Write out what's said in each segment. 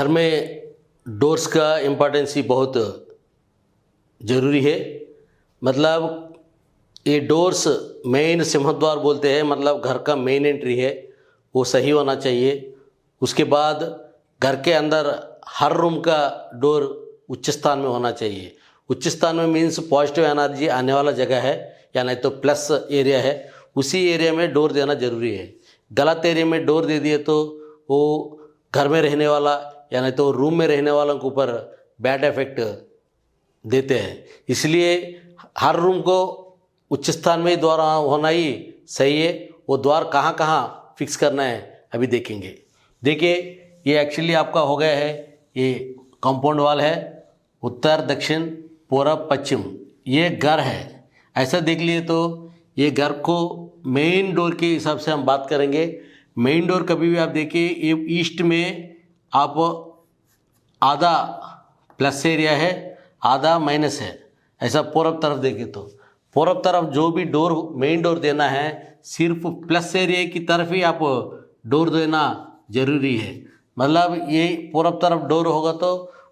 घर में डोर्स का इम्पोर्टेंस ही बहुत ज़रूरी है। मतलब ये डोर्स मेन सिंहद्वार बोलते हैं, मतलब घर का मेन एंट्री है, वो सही होना चाहिए। उसके बाद घर के अंदर हर रूम का डोर उच्च स्थान में होना चाहिए। उच्च स्थान में मीन्स पॉजिटिव एनर्जी आने वाला जगह है या नहीं तो प्लस एरिया है, उसी एरिया में डोर देना ज़रूरी है। गलत एरिया में डोर दे दिए तो वो घर में रहने वाला या नहीं तो रूम में रहने वालों के ऊपर बैड इफेक्ट देते हैं। इसलिए हर रूम को उच्च स्थान में ही द्वार होना ही सही है। वो द्वार कहाँ कहाँ फिक्स करना है अभी देखेंगे। देखिए ये एक्चुअली आपका हो गया है, ये कंपाउंड वाल है, उत्तर दक्षिण पूर्व पश्चिम ये घर है। ऐसा देख लिए तो ये घर को मेन डोर के हिसाब से हम बात करेंगे। मेन डोर कभी भी आप देखिए ये ईस्ट में आप आधा प्लस एरिया है, आधा माइनस है। ऐसा पूर्व तरफ देखें तो पूर्व तरफ जो भी डोर मेन डोर देना है सिर्फ प्लस एरिया की तरफ ही आप डोर देना जरूरी है। मतलब ये पूर्व तरफ डोर होगा तो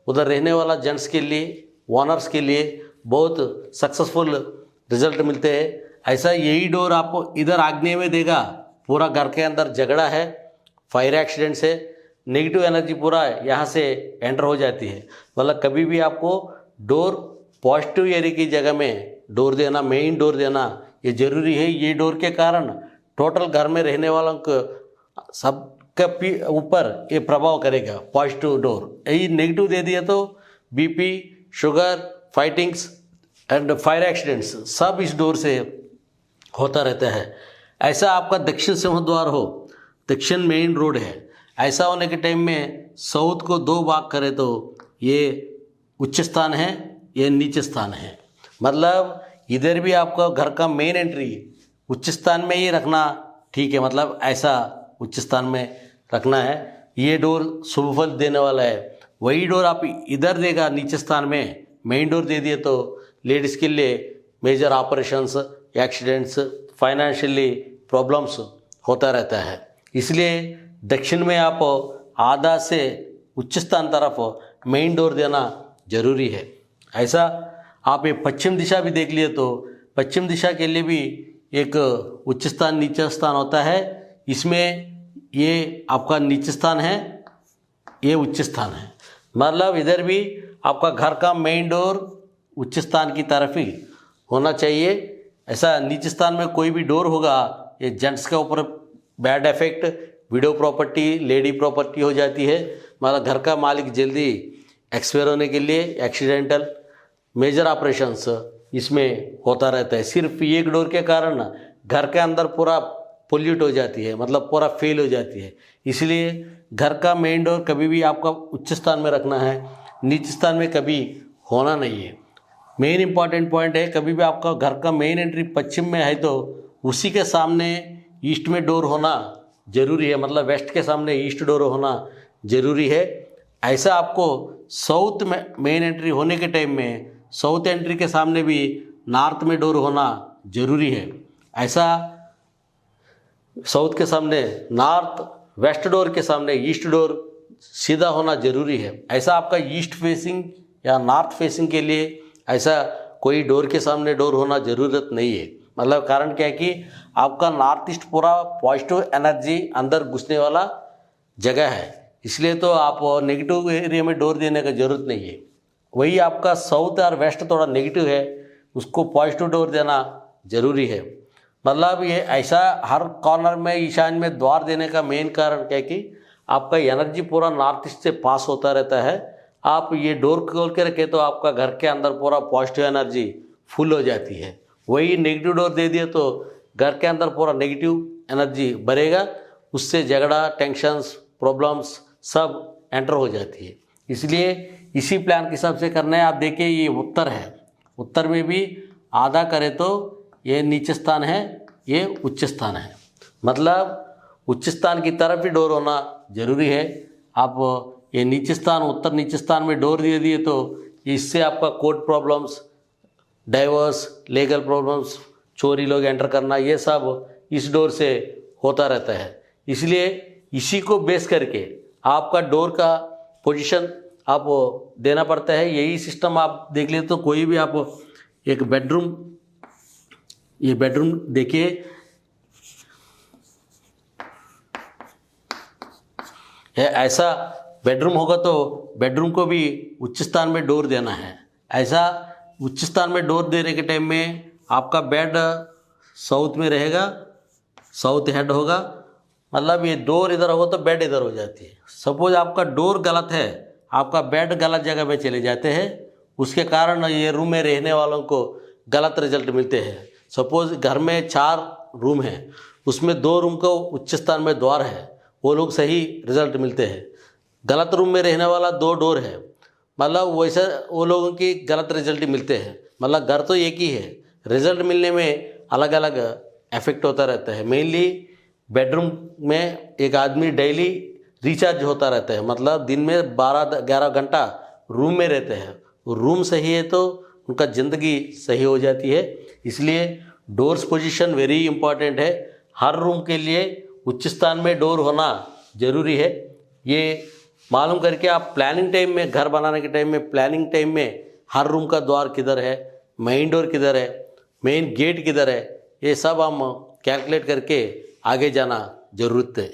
उधर रहने वाला जेंट्स के लिए, ओनर्स के लिए बहुत सक्सेसफुल रिजल्ट मिलते हैं। ऐसा यही डोर आपको इधर आग्नेय में देगा, पूरा घर के अंदर झगड़ा है, फायर एक्सीडेंट से नेगेटिव एनर्जी पूरा यहाँ से एंटर हो जाती है। मतलब कभी भी आपको डोर पॉजिटिव एरिया की जगह में डोर देना, मेन डोर देना ये जरूरी है। ये डोर के कारण टोटल घर में रहने वालों को सबके ऊपर ये प्रभाव करेगा। पॉजिटिव डोर, यही नेगेटिव दे दिया तो BP, sugar, fightings and fire accidents सब इस डोर से होता रहता है। ऐसा आपका दक्षिण सिंहद्वार हो, दक्षिण मेन रोड है, ऐसा होने के टाइम में साउथ को दो भाग करें तो ये उच्च स्थान है, ये नीचे स्थान है। मतलब इधर भी आपका घर का मेन एंट्री उच्च स्थान में ही रखना ठीक है, मतलब ऐसा उच्च स्थान में रखना है। ये डोर शुभ फल देने वाला है। वही डोर आप इधर देगा नीचे स्थान में, मेन डोर दे दिए तो लेडीज़ के लिए major operations, accidents, financially problems होता रहता है। इसलिए दक्षिण में आप आधा से उच्च स्थान तरफ मेन डोर देना जरूरी है। ऐसा आप ये पश्चिम दिशा भी देख लिए तो पश्चिम दिशा के लिए भी एक उच्च स्थान नीचे स्थान होता है। इसमें ये आपका नीचे स्थान है, ये उच्च स्थान है। मतलब इधर भी आपका घर का मेन डोर उच्च स्थान की तरफ ही होना चाहिए। ऐसा नीचे स्थान में कोई भी डोर होगा ये जेंट्स के ऊपर bad effect, window property, lady property हो जाती है। मतलब घर का मालिक जल्दी एक्सपायर होने के लिए एक्सीडेंटल मेजर ऑपरेशंस इसमें होता रहता है। सिर्फ एक डोर के कारण घर के अंदर पूरा पोल्यूट हो जाती है, मतलब पूरा फेल हो जाती है। इसलिए घर का मेन डोर कभी भी आपका उच्च स्थान में रखना है, नीचे स्थान में कभी होना नहीं है। मेन इंपॉर्टेंट पॉइंट है, कभी भी आपका घर का मेन एंट्री पश्चिम में है तो उसी के सामने ईस्ट में डोर होना जरूरी है। मतलब वेस्ट के सामने ईस्ट डोर होना जरूरी है। ऐसा आपको साउथ में मेन एंट्री होने के टाइम में साउथ एंट्री के सामने भी नॉर्थ में डोर होना जरूरी है। ऐसा साउथ के सामने नॉर्थ, वेस्ट डोर के सामने ईस्ट डोर सीधा होना जरूरी है। ऐसा आपका ईस्ट फेसिंग या नॉर्थ फेसिंग के लिए ऐसा कोई डोर के सामने डोर होना ज़रूरत नहीं है। मतलब कारण क्या है कि आपका नॉर्थ ईस्ट पूरा पॉजिटिव एनर्जी अंदर घुसने वाला जगह है, इसलिए तो आप नेगेटिव एरिया में डोर देने का ज़रूरत नहीं है। वही आपका साउथ और वेस्ट थोड़ा नेगेटिव है, उसको पॉजिटिव डोर देना जरूरी है। मतलब ये ऐसा हर कॉर्नर में ईशान्य में द्वार देने का मेन कारण क्या है कि आपका एनर्जी पूरा नॉर्थ ईस्ट से पास होता रहता है। आप ये डोर खोल के रखें तो आपका घर के अंदर पूरा पॉजिटिव एनर्जी फुल हो जाती है। वही नेगेटिव डोर दे दिए तो घर के अंदर पूरा नेगेटिव एनर्जी भरेगा, उससे झगड़ा, टेंशन्स, प्रॉब्लम्स सब एंटर हो जाती है। इसलिए इसी प्लान के हिसाब से करना है। आप देखिए ये उत्तर है, उत्तर में भी आधा करें तो ये नीचे स्थान है, ये उच्च स्थान है। मतलब उच्च स्थान की तरफ ही डोर होना जरूरी है। आप ये नीचे स्थान, उत्तर नीचे स्थान में डोर दे दिए तो इससे आपका court problems, divorce, legal problems, चोरी लोग एंटर करना, ये सब इस डोर से होता रहता है। इसलिए इसी को बेस करके आपका डोर का पोजीशन आप देना पड़ता है। यही सिस्टम आप देख लेते तो कोई भी आप एक बेडरूम, ये बेडरूम देखिए, है ऐसा बेडरूम होगा तो बेडरूम को भी उच्च स्थान में डोर देना है। ऐसा उच्च स्थान में डोर देने के टाइम में आपका बेड साउथ में रहेगा, साउथ हेड होगा, मतलब ये डोर इधर होगा तो बेड इधर हो जाती है। सपोज आपका डोर गलत है, आपका बेड गलत जगह में चले जाते हैं, उसके कारण ये रूम में रहने वालों को गलत रिजल्ट मिलते हैं। सपोज घर में 4 रूम हैं, उसमें 2 रूम को उच्च स्थान में द्वार है, वो लोग सही रिजल्ट मिलते हैं। गलत रूम में रहने वाला 2 डोर है, मतलब वैसे वो लोगों की गलत रिजल्ट मिलते हैं। मतलब घर तो एक ही है, रिजल्ट मिलने में अलग अलग इफेक्ट होता रहता है। मेनली बेडरूम में एक आदमी डेली रिचार्ज होता रहता है, मतलब दिन में 12-11 घंटा रूम में रहते हैं। रूम सही है तो उनका ज़िंदगी सही हो जाती है। इसलिए डोर्स पोजीशन वेरी इंपॉर्टेंट है। हर रूम के लिए उच्च स्थान में डोर होना ज़रूरी है। ये मालूम करके आप प्लानिंग टाइम में, घर बनाने के टाइम में, प्लानिंग टाइम में हर रूम का द्वार किधर है, मेन डोर किधर है, मेन गेट किधर है, ये सब हम कैलकुलेट करके आगे जाना ज़रूरत है।